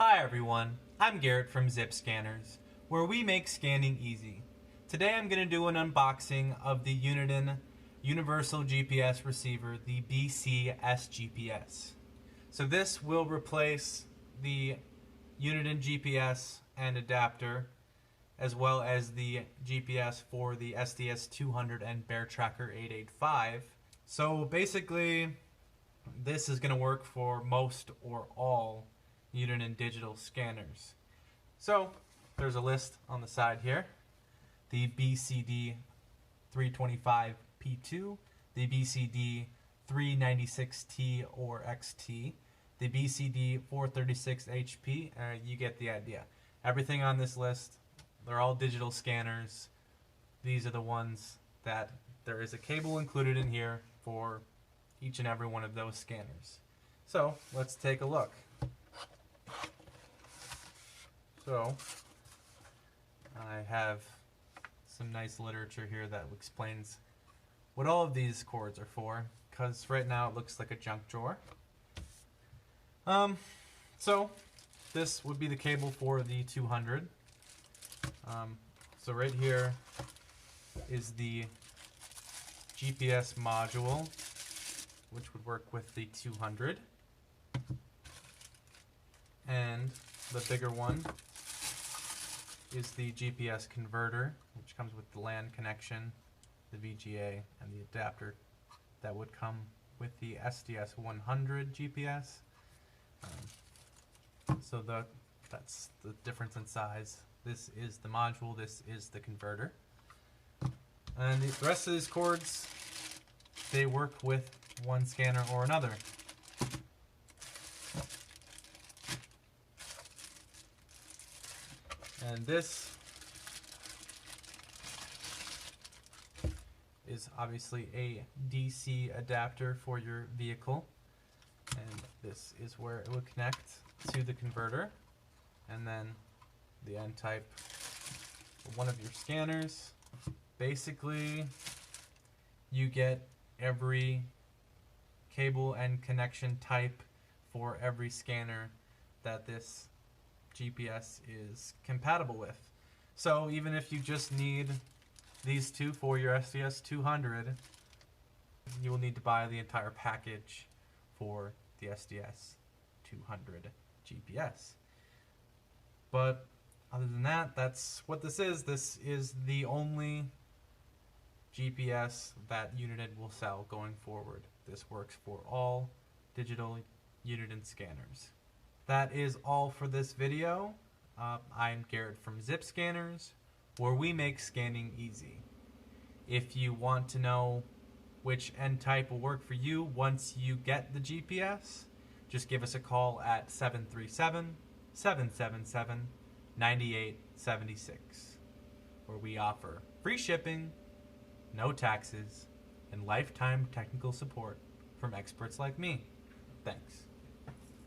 Hi everyone, I'm Garrett from Zip Scanners, where we make scanning easy. Today I'm going to do an unboxing of the Uniden Universal GPS Receiver, the BC-SGPS. So this will replace the Uniden GPS and adapter, as well as the GPS for the SDS200 and Bear Tracker 885. So basically, this is going to work for most or all Uniden digital scanners. So there's a list on the side here. The BCD 325P2, the BCD 396T or XT, the BCD 436HP, you get the idea. Everything on this list, they're all digital scanners. These are the ones that there is a cable included in here for each and every one of those scanners. So let's take a look. So I have some nice literature here that explains what all of these cords are for, because right now it looks like a junk drawer. So this would be the cable for the 200. So right here is the GPS module, which would work with the 200. And the bigger one is the GPS converter, which comes with the LAN connection, the VGA, and the adapter that would come with the SDS100 GPS. So that's the difference in size. This is the module, this is the converter. And the rest of these cords, they work with one scanner or another. And this is obviously a DC adapter for your vehicle, and this is where it would connect to the converter, and then the end type for one of your scanners. Basically, you get every cable and connection type for every scanner that this GPS is compatible with. So even if you just need these two for your SDS200, you will need to buy the entire package for the SDS200 GPS. But other than that, that's what this is. This is the only GPS that Uniden will sell going forward. This works for all digital Uniden scanners. That is all for this video. I'm Garrett from Zip Scanners, where we make scanning easy. If you want to know which end type will work for you once you get the GPS, just give us a call at 737-777-9876, where we offer free shipping, no taxes, and lifetime technical support from experts like me. Thanks.